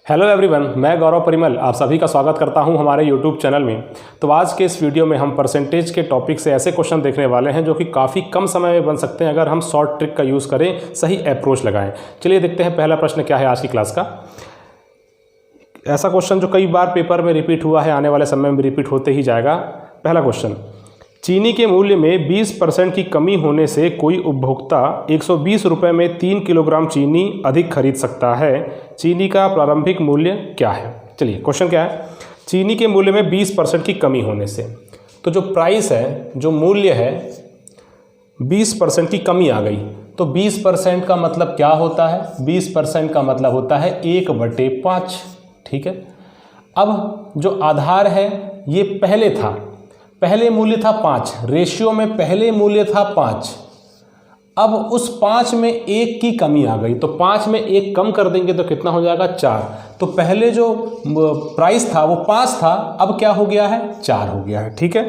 Hello everyone, मैं गौरव परिमल आप सभी का स्वागत करता हूं हमारे यूट्यूब चैनल में। तो आज के इस वीडियो में हम परसेंटेज के टॉपिक से ऐसे क्वेश्चन देखने वाले हैं जो कि काफ़ी कम समय में बन सकते हैं अगर हम शॉर्ट ट्रिक का यूज़ करें, सही अप्रोच लगाएं। चलिए देखते हैं पहला प्रश्न क्या है आज की क्लास का। ऐसा क्वेश्चन जो कई बार पेपर में रिपीट हुआ है, आने वाले समय में रिपीट होते ही जाएगा। पहला क्वेश्चन, चीनी के मूल्य में 20% की कमी होने से कोई उपभोक्ता 120 रुपये में 3 किलोग्राम चीनी अधिक खरीद सकता है। चीनी का प्रारंभिक मूल्य क्या है? चलिए क्वेश्चन क्या है, चीनी के मूल्य में 20% की कमी होने से, तो जो प्राइस है, जो मूल्य है, 20% की कमी आ गई। तो 20% का मतलब क्या होता है? 20% का मतलब होता है 1/5। ठीक है। अब जो आधार है ये पहले था, पहले मूल्य था 5, रेशियो में पहले मूल्य था 5। अब उस 5 में 1 की कमी आ गई, तो 5 में 1 कम कर देंगे तो कितना हो जाएगा? 4। तो पहले जो प्राइस था वो 5 था, अब क्या हो गया है? 4 हो गया है। ठीक है।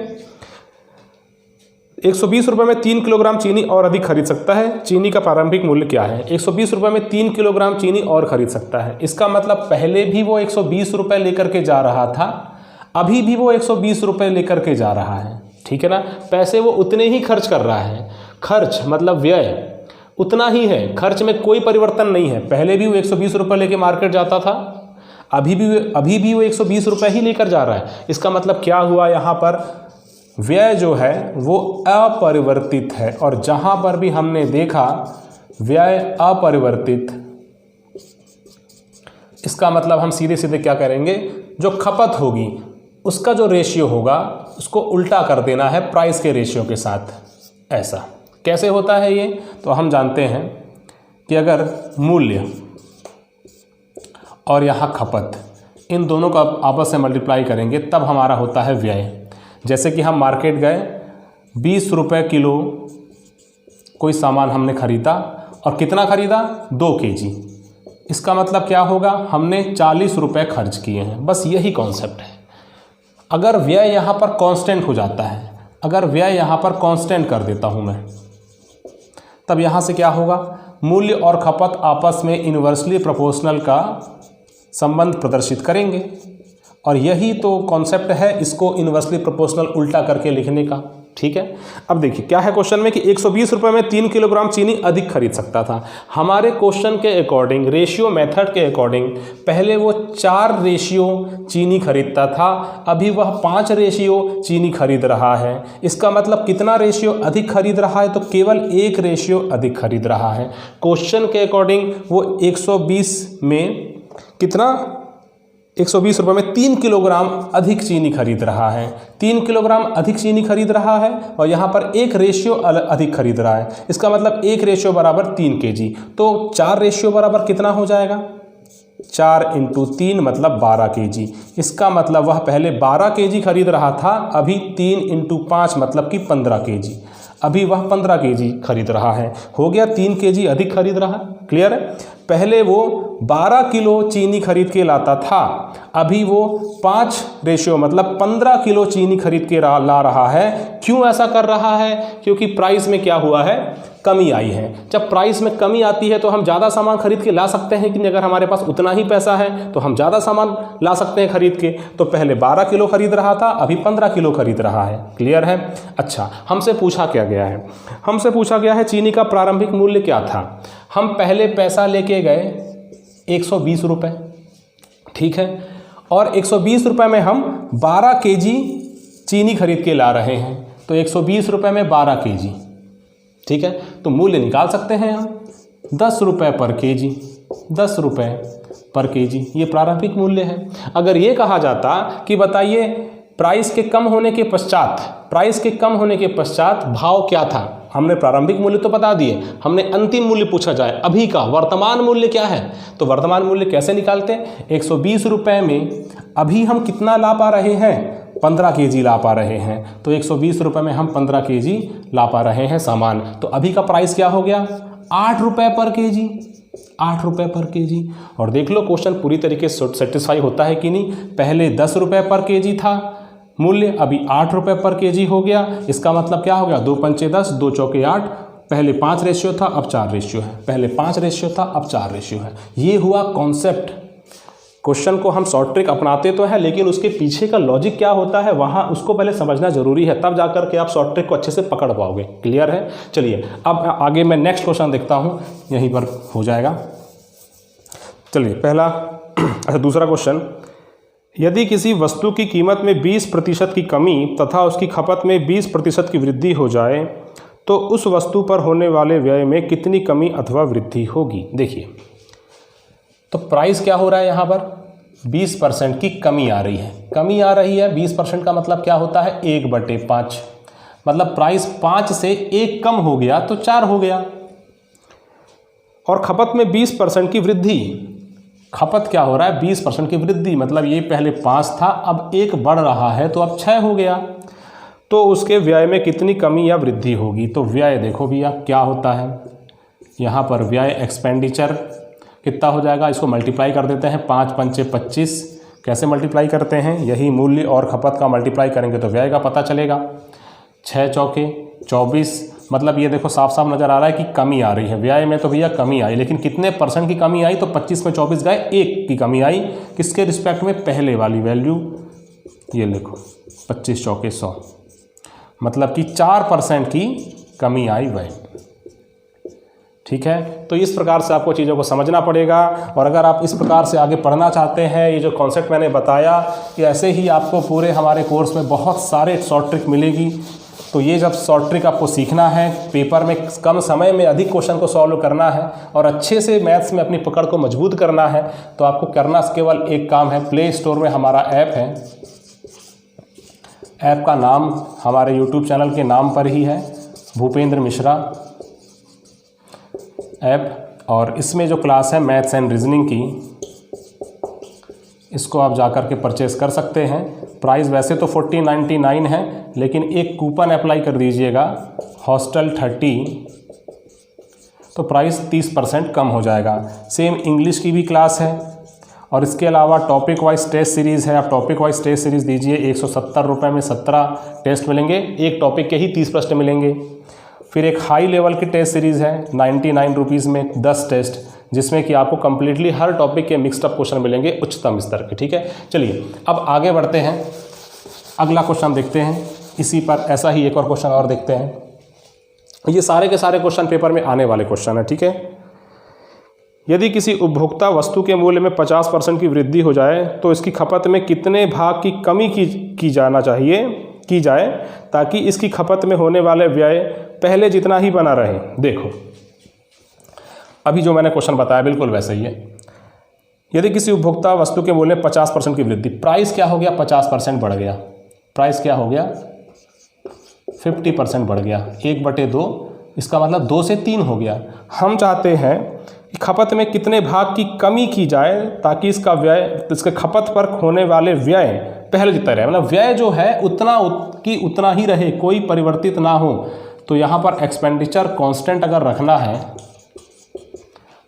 120 रुपये में 3 किलोग्राम चीनी और अधिक खरीद सकता है। चीनी का प्रारंभिक मूल्य क्या है? 120 रुपये में 3 किलोग्राम चीनी और खरीद सकता है। इसका मतलब पहले भी वो 120 रुपये लेकर के जा रहा था, अभी भी वो 120 रुपये लेकर के जा रहा है। ठीक है ना। पैसे वो उतने ही खर्च कर रहा है। खर्च मतलब व्यय उतना ही है, खर्च में कोई परिवर्तन नहीं है। पहले भी वो 120 रुपये लेके मार्केट जाता था, अभी भी वो 120 रुपये ही लेकर जा रहा है। इसका मतलब क्या हुआ? यहाँ पर व्यय जो है वो अपरिवर्तित है, और जहाँ पर भी हमने देखा व्यय अपरिवर्तित, इसका मतलब हम सीधे सीधे क्या करेंगे, जो खपत होगी उसका जो रेशियो होगा उसको उल्टा कर देना है प्राइस के रेशियो के साथ। ऐसा कैसे होता है ये? तो हम जानते हैं कि अगर मूल्य और यहाँ खपत, इन दोनों का आपस में मल्टीप्लाई करेंगे तब हमारा होता है व्यय। जैसे कि हम मार्केट गए, 20 रुपये किलो कोई सामान हमने खरीदा, और कितना खरीदा? 2 kg। इसका मतलब क्या होगा? हमने 40 रुपये खर्च किए हैं। बस यही कॉन्सेप्ट है। अगर व्यय यहाँ पर कांस्टेंट हो जाता है, अगर व्यय यहाँ पर कांस्टेंट कर देता हूँ मैं, तब यहाँ से क्या होगा? मूल्य और खपत आपस में इन्वर्सली प्रोपोर्शनल का संबंध प्रदर्शित करेंगे, और यही तो कॉन्सेप्ट है इसको इन्वर्सली प्रोपोर्शनल उल्टा करके लिखने का। ठीक है। अब देखिए क्या है क्वेश्चन में कि 120 रुपये में 3 किलोग्राम चीनी अधिक खरीद सकता था। हमारे क्वेश्चन के अकॉर्डिंग, रेशियो मेथड के अकॉर्डिंग, पहले वो 4 रेशियो चीनी खरीदता था, अभी वह 5 रेशियो चीनी खरीद रहा है। इसका मतलब कितना रेशियो अधिक खरीद रहा है? तो केवल 1 रेशियो अधिक खरीद रहा है। क्वेश्चन के अकॉर्डिंग वो 120 में कितना, 120 रुपये में 3 किलोग्राम अधिक चीनी खरीद रहा है। 3 किलोग्राम अधिक चीनी खरीद रहा है, और यहाँ पर 1 रेशियो अधिक खरीद रहा है। इसका मतलब 1 रेशियो बराबर 3 kg। तो 4 रेशियो बराबर कितना हो जाएगा? 4 × 3 मतलब 12 kg। इसका मतलब वह पहले 12 kg खरीद रहा था, अभी 3 × 5 मतलब कि 15 kg। अभी वह 15 kg खरीद रहा है। हो गया 3 kg अधिक खरीद रहा है। क्लियर है। पहले वो 12 किलो चीनी खरीद के लाता था, अभी वो 5 रेशियो मतलब 15 किलो चीनी खरीद के ला रहा है। क्यों ऐसा कर रहा है? क्योंकि प्राइस में क्या हुआ है? कमी आई है। जब प्राइस में कमी आती है तो हम ज़्यादा सामान खरीद के ला सकते हैं कि नहीं? अगर हमारे पास उतना ही पैसा है तो हम ज़्यादा सामान ला सकते हैं खरीद के। तो पहले 12 किलो खरीद रहा था, अभी 15 किलो खरीद रहा है। क्लियर है। अच्छा, हमसे पूछा क्या गया है? हमसे पूछा गया है चीनी का प्रारंभिक मूल्य क्या था। हम पहले पैसा लेके गए 120 रुपये, ठीक है, और 120 रुपये में हम 12 kg चीनी खरीद के ला रहे हैं। तो 120 रुपये में 12 kg, ठीक है। तो मूल्य निकाल सकते हैं हम, 10 रुपये पर kg, 10 रुपये पर kg, ये प्रारंभिक मूल्य है। अगर ये कहा जाता कि बताइए प्राइस के कम होने के पश्चात, प्राइस के कम होने के पश्चात भाव क्या था, हमने प्रारंभिक मूल्य तो बता दिए, हमने अंतिम मूल्य पूछा जाए, अभी का वर्तमान मूल्य क्या है, तो वर्तमान मूल्य कैसे निकालते हैं? 120 रुपये में अभी हम कितना ला पा रहे हैं? 15 kg ला पा रहे हैं। तो 120 रुपये में हम 15 kg ला पा रहे हैं सामान। तो अभी का प्राइस क्या हो गया? 8 रुपये पर kg, 8 रुपये पर kg। और देख लो क्वेश्चन पूरी तरीके से सेटिस्फाई होता है कि नहीं। पहले 10 रुपये पर kg था मूल्य, अभी 8 रुपये पर kg हो गया। इसका मतलब क्या हो गया? 2 पंचे 10, 2 चौके 8, पहले 5 रेशियो था अब 4 रेशियो है, पहले 5 रेशियो था अब 4 रेशियो है। ये हुआ कॉन्सेप्ट। क्वेश्चन को हम शॉर्ट ट्रिक अपनाते तो हैं, लेकिन उसके पीछे का लॉजिक क्या होता है वहाँ उसको पहले समझना जरूरी है, तब जाकर के आप शॉर्ट ट्रिक को अच्छे से पकड़ पाओगे। क्लियर है? चलिए अब आगे मैं नेक्स्ट क्वेश्चन देखता हूँ, यहीं पर हो जाएगा। चलिए पहला अच्छा दूसरा क्वेश्चन, यदि किसी वस्तु की कीमत में 20% की कमी तथा उसकी खपत में 20% की वृद्धि हो जाए तो उस वस्तु पर होने वाले व्यय में कितनी कमी अथवा वृद्धि होगी। देखिए तो प्राइस क्या हो रहा है यहाँ पर, 20% की कमी आ रही है। कमी आ रही है 20% का मतलब क्या होता है, 1/5, मतलब प्राइस 5 से 1 कम हो गया तो 4 हो गया। और खपत में 20% की वृद्धि, खपत क्या हो रहा है, 20% की वृद्धि, मतलब ये पहले 5 था अब 1 बढ़ रहा है तो अब 6 हो गया। तो उसके व्यय में कितनी कमी या वृद्धि होगी। तो व्यय देखो भैया क्या होता है, यहाँ पर व्यय एक्सपेंडिचर कितना हो जाएगा, इसको मल्टीप्लाई कर देते हैं, 5 पंचे 25। कैसे मल्टीप्लाई करते हैं, यही मूल्य और खपत का मल्टीप्लाई करेंगे तो व्यय का पता चलेगा। 6 चौके 24, मतलब ये देखो साफ साफ नज़र आ रहा है कि कमी आ रही है व्यय में, तो भैया कमी आई, लेकिन कितने % की कमी आई, तो 25 में 24 गए, 1 की कमी आई। किसके रिस्पेक्ट में, पहले वाली वैल्यू, ये लिखो 25 चौके 100, मतलब कि 4% की कमी आई व्यय। ठीक है, तो इस प्रकार से आपको चीज़ों को समझना पड़ेगा। और अगर आप इस प्रकार से आगे पढ़ना चाहते हैं, ये जो कॉन्सेप्ट मैंने बताया कि ऐसे ही आपको पूरे हमारे कोर्स में बहुत सारे शॉर्ट ट्रिक मिलेगी। तो ये जब शॉर्ट ट्रिक आपको सीखना है, पेपर में कम समय में अधिक क्वेश्चन को सॉल्व करना है और अच्छे से मैथ्स में अपनी पकड़ को मजबूत करना है, तो आपको करना केवल एक काम है। प्ले स्टोर में हमारा ऐप है, ऐप का नाम हमारे यूट्यूब चैनल के नाम पर ही है, भूपेंद्र मिश्रा ऐप, और इसमें जो क्लास है मैथ्स एंड रीजनिंग की, इसको आप जाकर के परचेज़ कर सकते हैं। प्राइस वैसे तो 4099 है, लेकिन एक कूपन अप्लाई कर दीजिएगा हॉस्टल 30, तो प्राइस 30% कम हो जाएगा। सेम इंग्लिश की भी क्लास है, और इसके अलावा टॉपिक वाइज टेस्ट सीरीज़ है। आप टॉपिक वाइज टेस्ट सीरीज़ दीजिए, 170 रुपये में 17 टेस्ट मिलेंगे, एक टॉपिक के ही 30 प्रश्न मिलेंगे। फिर एक हाई लेवल की टेस्ट सीरीज़ है 99 रुपीज़ में 10 टेस्ट, जिसमें कि आपको कम्प्लीटली हर टॉपिक के मिक्स्ड अप क्वेश्चन मिलेंगे उच्चतम स्तर के। ठीक है, चलिए अब आगे बढ़ते हैं, अगला क्वेश्चन देखते हैं। इसी पर ऐसा ही एक और क्वेश्चन और देखते हैं। ये सारे के सारे क्वेश्चन पेपर में आने वाले क्वेश्चन है। ठीक है, यदि किसी उपभोक्ता वस्तु के मूल्य में 50% की वृद्धि हो जाए तो इसकी खपत में कितने भाग की कमी की जाए ताकि इसकी खपत में होने वाले व्यय पहले जितना ही बना रहे। देखो अभी जो मैंने क्वेश्चन बताया बिल्कुल वैसे ही है। यदि किसी उपभोक्ता वस्तु के मूल्य में 50% की वृद्धि, प्राइस क्या हो गया, 50% बढ़ गया, प्राइस क्या हो गया 50% बढ़ गया, 1/2, इसका मतलब 2 से 3 हो गया। हम चाहते हैं कि खपत में कितने भाग की कमी की जाए ताकि इसका व्यय, इसके खपत पर होने वाले व्यय पहले जितना रहे, मतलब व्यय जो है उतना ही रहे, कोई परिवर्तित ना हो। तो यहाँ पर एक्सपेंडिचर कांस्टेंट अगर रखना है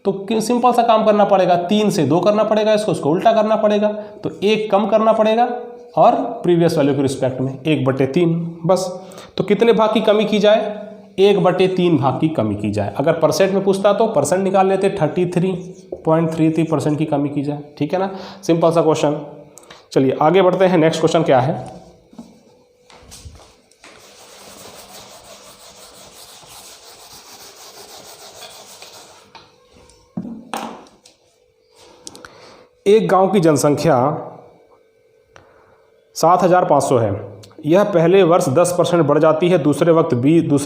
तो सिंपल सा काम करना पड़ेगा, 3 से 2 करना पड़ेगा, इसको उल्टा करना पड़ेगा, तो 1 कम करना पड़ेगा और प्रीवियस वैल्यू के रिस्पेक्ट में 1/3 बस। तो कितने भाग की कमी की जाए, 1/3 भाग की कमी की जाए। अगर परसेंट में पूछता तो परसेंट निकाल लेते, 33.33% की कमी की जाए। ठीक है ना, सिंपल सा क्वेश्चन। चलिए आगे बढ़ते हैं, नेक्स्ट क्वेश्चन क्या है। एक गांव की जनसंख्या 7500 है। यह पहले वर्ष 10% बढ़ जाती है, दूसरे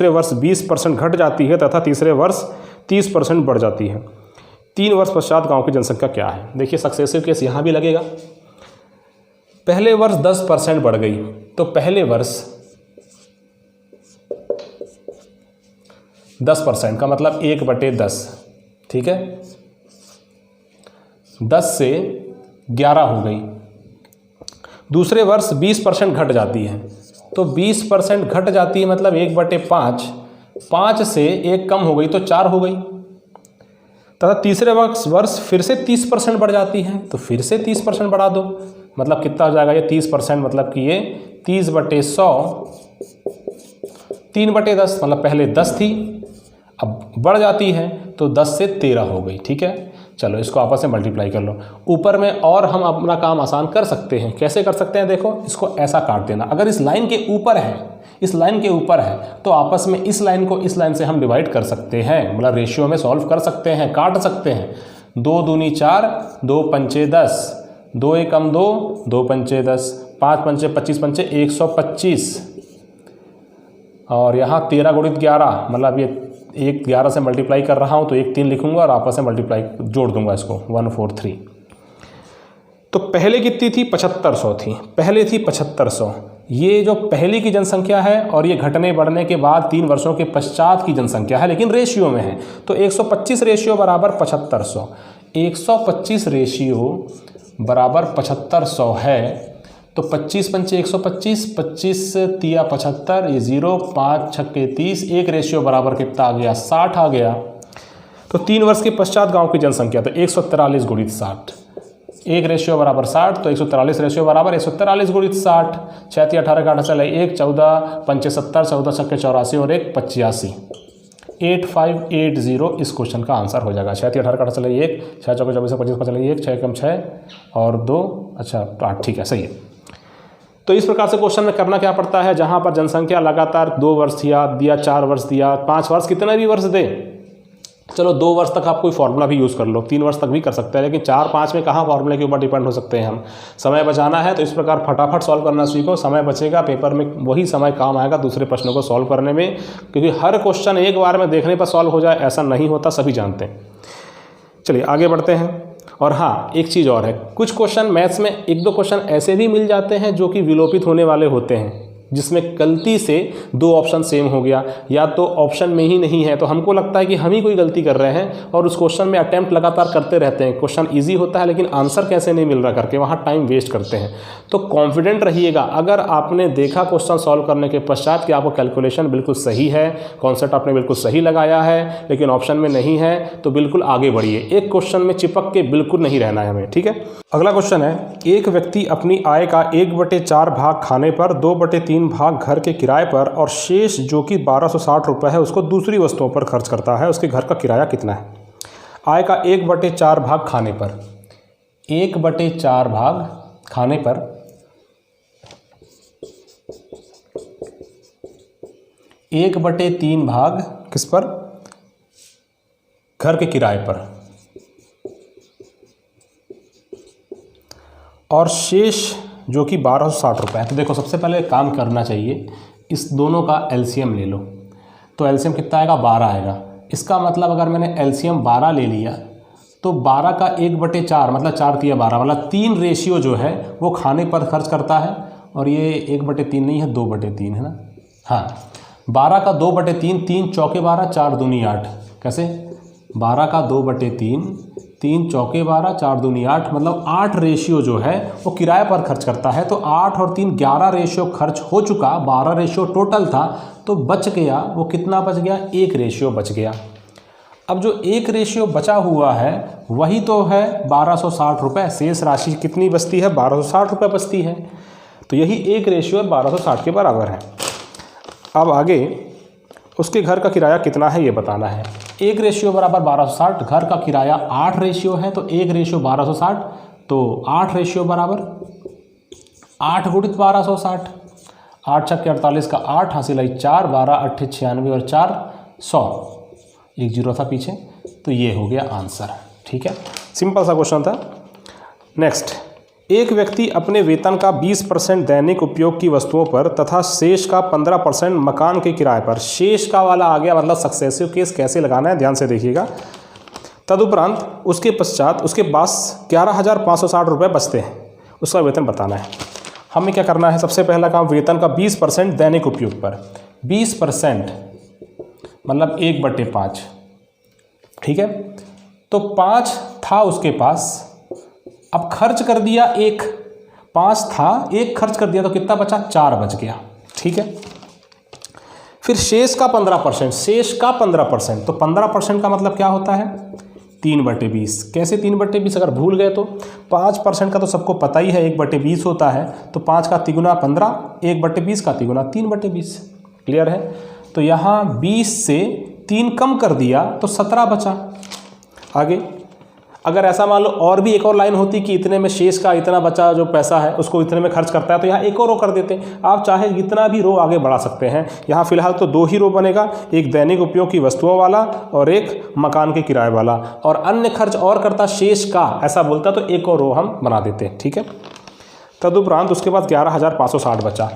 वर्ष 20% घट जाती है तथा तीसरे वर्ष 30% बढ़ जाती है। 3 वर्ष पश्चात गांव की जनसंख्या क्या है। देखिए सक्सेसिव केस यहाँ भी लगेगा। पहले वर्ष 10% बढ़ गई, तो पहले वर्ष 10% का मतलब 1/10, ठीक है, 10 से 11 हो गई। दूसरे वर्ष 20% घट जाती है, तो 20% घट जाती है मतलब 1/5, 5 से 1 कम हो गई तो 4 हो गई। तथा तीसरे वर्ष फिर से 30% बढ़ जाती है, तो फिर से 30% बढ़ा दो, मतलब कितना हो जाएगा ये 30%, मतलब कि ये 30/100, 3/10, मतलब पहले 10 थी अब बढ़ जाती है तो 10 से 13 हो गई। ठीक है, चलो इसको आपस में मल्टीप्लाई कर लो। ऊपर में और हम अपना काम आसान कर सकते हैं। कैसे कर सकते हैं? देखो, इसको ऐसा काट देना। अगर इस लाइन के ऊपर है, इस लाइन के ऊपर है, तो आपस में इस लाइन को इस लाइन से हम डिवाइड कर सकते हैं, मतलब रेशियो में सॉल्व कर सकते हैं, काट सकते हैं। 2 दूनी 4, 2 पंचे 10, 2 एकम 2, 2 पंचे 10, 5 पंचे 25 पंचे 125, और यहाँ 13 गुणित 11, मतलब ये 1 11 से मल्टीप्लाई कर रहा हूँ तो 1 3 लिखूंगा और आपस में मल्टीप्लाई जोड़ दूंगा इसको, 143। तो पहले कितनी थी? 7500 थी, पहले थी 7500। ये जो पहले की जनसंख्या है और ये घटने बढ़ने के बाद 3 वर्षों के पश्चात की जनसंख्या है, लेकिन रेशियो में है। तो 125 रेशियो बराबर 7500, 125 रेशियो बराबर 7500 है। तो 25 पंचे 125, 25 तिया 75, ये 0, 5 छक्के 30, 1 रेशियो बराबर कितना आ गया? 60 आ गया। तो 3 वर्ष के पश्चात गांव की जनसंख्या, तो 143 गुणित 60, 1 रेशियो बराबर 60, तो 143 रेशियो बराबर 143 गुणित 60। 6 तिया 18 का 8 चला 1, 14 पंचे 70, 14 छक्के 84 और 1 85, 8580 इस क्वेश्चन का आंसर हो जाएगा। 6 तिया 18 का 8 चला 1, 6 चौके 24 25 का चला 1, 6 कम 6 और 2, अच्छा 8, ठीक है, सही है। तो इस प्रकार से क्वेश्चन में करना क्या पड़ता है? जहां पर जनसंख्या लगातार 2 वर्ष दिया, 4 वर्ष दिया, 5 वर्ष, कितना भी वर्ष दे, चलो 2 वर्ष तक आप कोई फार्मूला भी यूज़ कर लो, 3 वर्ष तक भी कर सकते हैं, लेकिन 4 5 में कहाँ फार्मूले के ऊपर डिपेंड हो सकते हैं हम। समय बचाना है तो इस प्रकार फटाफट सॉल्व करना सीखो, समय बचेगा, पेपर में वही समय काम आएगा दूसरे प्रश्नों को सॉल्व करने में, क्योंकि हर क्वेश्चन एक बार में देखने पर सॉल्व हो जाए ऐसा नहीं होता, सभी जानते हैं। चलिए आगे बढ़ते हैं। और हाँ, एक चीज़ और है, कुछ क्वेश्चन मैथ्स में 1-2 क्वेश्चन ऐसे भी मिल जाते हैं जो कि विलोपित होने वाले होते हैं, जिसमें गलती से 2 ऑप्शन सेम हो गया या तो ऑप्शन में ही नहीं है, तो हमको लगता है कि हम ही कोई गलती कर रहे हैं और उस क्वेश्चन में अटेम्प्ट लगातार करते रहते हैं। क्वेश्चन इजी होता है लेकिन आंसर कैसे नहीं मिल रहा करके वहाँ टाइम वेस्ट करते हैं। तो कॉन्फिडेंट रहिएगा, अगर आपने देखा क्वेश्चन सॉल्व करने के पश्चात कि आपको कैलकुलेशन बिल्कुल सही है, कॉन्सेप्ट आपने बिल्कुल सही लगाया है, लेकिन ऑप्शन में नहीं है, तो बिल्कुल आगे बढ़िए। एक क्वेश्चन में चिपक के बिल्कुल नहीं रहना है हमें, ठीक है। अगला क्वेश्चन है, एक व्यक्ति अपनी आय का 1/4 भाग खाने पर, 2/3 भाग घर के किराए पर और शेष जो कि 1260 रुपये है उसको दूसरी वस्तुओं पर खर्च करता है। उसके घर का किराया कितना है? आय का 1/4 भाग खाने पर, 1/4 भाग खाने पर, 1/3 भाग किस पर? घर के किराए पर, और शेष जो कि 1260 रुपये है। तो देखो, सबसे पहले काम करना चाहिए, इस दोनों का एलसीएम ले लो। तो एलसीएम कितना आएगा? 12 आएगा। इसका मतलब अगर मैंने एलसीएम 12 ले लिया तो 12 का 1/4 मतलब 4 तिया 12, मतलब 3 रेशियो जो है वो खाने पर खर्च करता है, और ये 1/3 नहीं है, 2/3 है ना। हाँ, 12 का 2/3, 3 चौके 12, 4 दूनी 8। कैसे? 12 का 2/3, 3 चौके 12, 4 दूनी 8, मतलब 8 रेशियो जो है वो किराए पर खर्च करता है। तो 8 और 3 11 रेशियो खर्च हो चुका, 12 रेशियो टोटल था, तो बच गया वो कितना बच गया? 1 रेशियो बच गया। अब जो 1 रेशियो बचा हुआ है वही तो है 1260 रुपये। शेष राशि कितनी बचती है? 1260 रुपये बचती है। तो यही 1 रेशियो 1260 के बराबर है। अब आगे उसके घर का किराया कितना है ये बताना है। 1 रेशियो बराबर 1260, घर का किराया 8 रेशियो है, तो 1 रेशियो 1260, तो 8 रेशियो बराबर 8 गुणित 1260, 8 छक्के 48 का 8, हासिल आई 4, 12 8 96 और 4 100, 1 जीरो था पीछे, तो ये हो गया आंसर। ठीक है, सिंपल सा क्वेश्चन था। नेक्स्ट, एक व्यक्ति अपने वेतन का 20% दैनिक उपयोग की वस्तुओं पर तथा शेष का 15% मकान के किराए पर। शेष का वाला आ गया, मतलब सक्सेसिव केस कैसे लगाना है ध्यान से देखिएगा। तदुपरांत उसके पश्चात उसके पास 11,560 रुपये बचते हैं, उसका वेतन बताना है। हमें क्या करना है? सबसे पहला काम, वेतन का 20% दैनिक उपयोग पर। 20% मतलब 1/5, ठीक है। तो 5 था उसके पास, अब खर्च कर दिया 1, 5 था 1 खर्च कर दिया, तो कितना बचा? 4 बच गया। ठीक है, फिर शेष का 15%, शेष का 15%, तो 15% का मतलब क्या होता है? 3/20। कैसे 3/20? अगर भूल गए तो 5% का तो सबको पता ही है 1/20 होता है, तो 5 का 3 गुना 15, 1/20 का 3 गुना 3/20। क्लियर है? तो यहाँ 20 से 3 कम कर दिया तो 17 बचा। आगे, अगर ऐसा मान लो और भी एक और लाइन होती कि इतने में शेष का इतना बचा जो पैसा है उसको इतने में खर्च करता है, तो यहाँ एक और रो कर देते। आप चाहे जितना भी रो आगे बढ़ा सकते हैं। यहाँ फिलहाल तो 2 ही रो बनेगा, एक दैनिक उपयोग की वस्तुओं वाला और एक मकान के किराए वाला, और अन्य खर्च और करता शेष का ऐसा बोलता तो एक और रो हम बना देते हैं। ठीक है, तदुपरांत उसके बाद 11,560 बचा,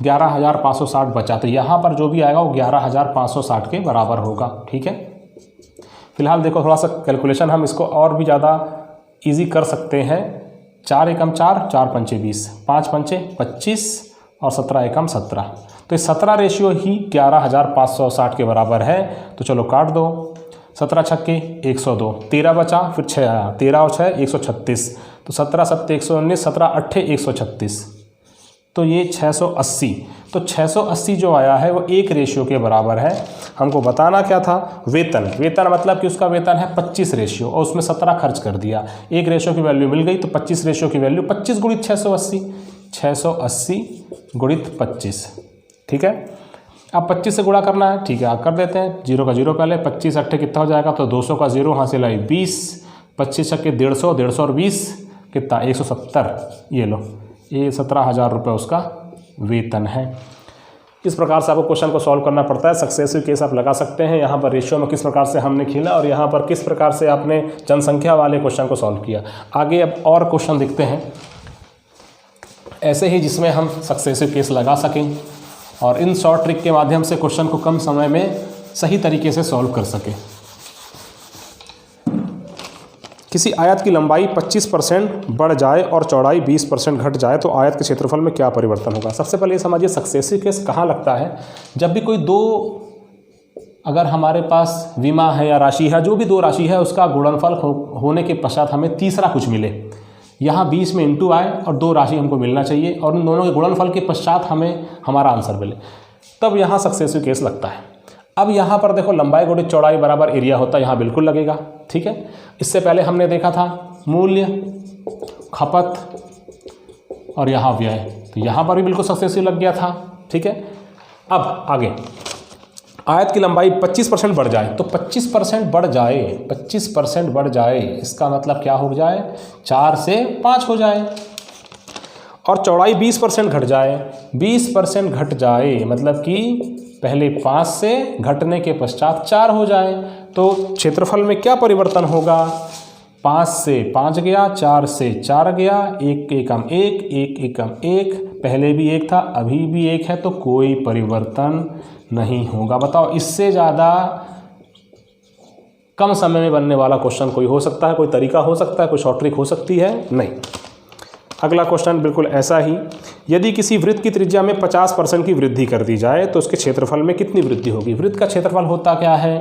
11,560 बचा, तो यहाँ पर जो भी आएगा वो 11,560 के बराबर होगा। ठीक है, फिलहाल देखो थोड़ा सा कैलकुलेशन हम इसको और भी ज़्यादा इजी कर सकते हैं। 4 एकम 4, 4 पंचे 20, 5 पंचे 25 और 17 एकम 17, तो ये 17 रेशियो ही 11,560 के बराबर है। तो चलो काट दो, 17 छक्के 102, 13 बचा, फिर 6 आया, 13 और 6 136, तो 17 7 119, 17 8 136, तो ये 680। तो 680 जो आया है वो 1 रेशियो के बराबर है। हमको बताना क्या था, वेतन। वेतन मतलब कि उसका वेतन है 25 रेशियो और उसमें 17 खर्च कर दिया, 1 रेशियो की वैल्यू मिल गई, तो 25 रेशियो की वैल्यू 25 गुणित 680, 680 गुणित 25। ठीक है, अब 25 से गुणा करना है। ठीक है, आप कर देते हैं, 0 का 0 पहले, 25 8 कितना हो जाएगा, तो 200 का 0 यहाँ से लाई 20, 25 छक्के 150, 150 और 20 कितना 170, ये लो, ये 17,000 रुपये उसका वेतन है। इस प्रकार से आपको क्वेश्चन को सॉल्व करना पड़ता है। सक्सेसिव केस आप लगा सकते हैं। यहाँ पर रेशियो में किस प्रकार से हमने खेला और यहाँ पर किस प्रकार से आपने जनसंख्या वाले क्वेश्चन को सॉल्व किया। आगे अब और क्वेश्चन देखते हैं ऐसे ही जिसमें हम सक्सेसिव केस लगा सकें और इन शॉर्ट ट्रिक के माध्यम से क्वेश्चन को कम समय में सही तरीके से सॉल्व कर सकें। किसी आयत की लंबाई 25% बढ़ जाए और चौड़ाई 20% घट जाए तो आयत के क्षेत्रफल में क्या परिवर्तन होगा। सबसे पहले ये समझिए सक्सेसिव केस कहाँ लगता है, जब भी कोई दो, अगर हमारे पास विमा है या राशि है, जो भी 2 राशि है उसका गुणनफल होने के पश्चात हमें तीसरा कुछ मिले। यहाँ 20 में इंटू आए और 2 राशि हमको मिलना चाहिए और उन दोनों के गुणनफल के पश्चात हमें हमारा आंसर मिले, तब यहाँ सक्सेसिव केस लगता है। अब यहाँ पर देखो लंबाई गुणित चौड़ाई बराबर एरिया होता है, यहाँ बिल्कुल लगेगा। ठीक है, इससे पहले हमने देखा था मूल्य, खपत और यहाँ व्यय, तो यहाँ पर भी बिल्कुल सक्सेसिव लग गया था। ठीक है, अब आगे आयत की लंबाई 25% बढ़ जाए, तो 25% बढ़ जाए, 25% बढ़ जाए, इसका मतलब क्या हो जाए, 4 से 5 हो जाए। और चौड़ाई 20% घट जाए, 20% घट जाए मतलब कि पहले 5 से घटने के पश्चात 4 हो जाए, तो क्षेत्रफल में क्या परिवर्तन होगा, 5 से 5 गया, 4 से 4 गया, 1 एकम 1, 1 एकम 1, पहले भी 1 था अभी भी 1 है, तो कोई परिवर्तन नहीं होगा। बताओ इससे ज़्यादा कम समय में बनने वाला क्वेश्चन कोई हो सकता है, कोई तरीका हो सकता है, कोई शॉर्ट ट्रिक हो सकती है? नहीं। अगला क्वेश्चन बिल्कुल ऐसा ही, यदि किसी वृत्त की त्रिज्या में 50% की वृद्धि कर दी जाए तो उसके क्षेत्रफल में कितनी वृद्धि होगी। वृत्त का क्षेत्रफल होता क्या है,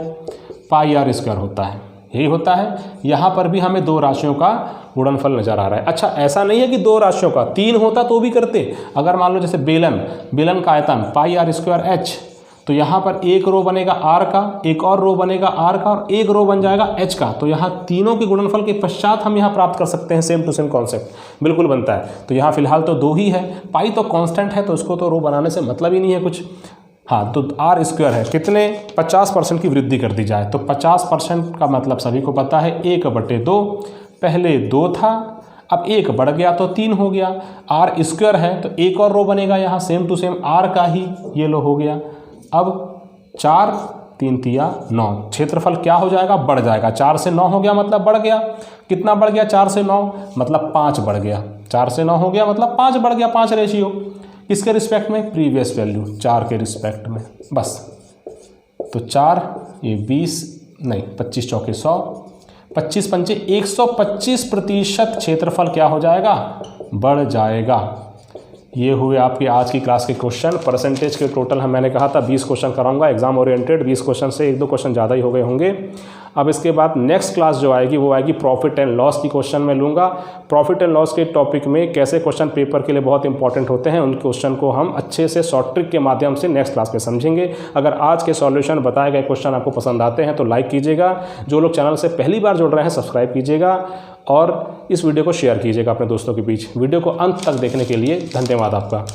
पाई आर स्क्वायर होता है, यही होता है। यहाँ पर भी हमें 2 राशियों का गुणनफल नजर आ रहा है। अच्छा, ऐसा नहीं है कि 2 राशियों का, 3 होता तो भी करते। अगर मान लो जैसे बेलन का आयतन पाई आर स्क्वायर एच, तो यहाँ पर एक रो बनेगा आर का, एक और रो बनेगा आर का और एक रो बन जाएगा एच का, तो यहाँ तीनों के गुणनफल के पश्चात हम यहाँ प्राप्त कर सकते हैं। सेम टू सेम कॉन्सेप्ट बिल्कुल बनता है। तो यहाँ फिलहाल तो 2 ही है, पाई तो कांस्टेंट है तो उसको तो रो बनाने से मतलब ही नहीं है कुछ। हाँ, तो आर स्क्वायर है, कितने 50% की वृद्धि कर दी जाए, तो 50% का मतलब सभी को पता है 1/2, पहले 2 था अब 1 बढ़ गया तो 3 हो गया। आर स्क्वायर है तो एक और रो बनेगा यहाँ सेम टू सेम आर का ही, ये लो हो गया। अब 4 3 तिया 9, क्षेत्रफल क्या हो जाएगा, बढ़ जाएगा। 4 से 9 हो गया मतलब बढ़ गया, कितना बढ़ गया, 4 से 9 मतलब 5 बढ़ गया, 4 से 9 हो गया मतलब 5 बढ़ गया, 5 रेशियो किसके रिस्पेक्ट में, प्रीवियस वैल्यू 4 के रिस्पेक्ट में, बस। तो 4 ये 20 नहीं 25 चौके 100, 25 पंचे 125% क्षेत्रफल क्या हो जाएगा, बढ़ जाएगा। ये हुए आपके आज की क्लास के क्वेश्चन। परसेंटेज के टोटल मैंने कहा था 20 क्वेश्चन कराऊंगा, एग्जाम ओरिएंटेड। 20 क्वेश्चन से 1-2 क्वेश्चन ज़्यादा ही हो गए होंगे। अब इसके बाद नेक्स्ट क्लास जो आएगी वो आएगी प्रॉफिट एंड लॉस की क्वेश्चन मैं लूँगा। प्रॉफिट एंड लॉस के टॉपिक में कैसे क्वेश्चन पेपर के लिए बहुत इंपॉर्टेंट होते हैं, उन क्वेश्चन को हम अच्छे से शॉर्ट ट्रिक के माध्यम से नेक्स्ट क्लास में समझेंगे। अगर आज के सॉल्यूशन बताए गए क्वेश्चन आपको पसंद आते हैं तो लाइक कीजिएगा। जो लोग चैनल से पहली बार जुड़ रहे हैं सब्सक्राइब कीजिएगा और इस वीडियो को शेयर कीजिएगा अपने दोस्तों के बीच। वीडियो को अंत तक देखने के लिए धन्यवाद आपका।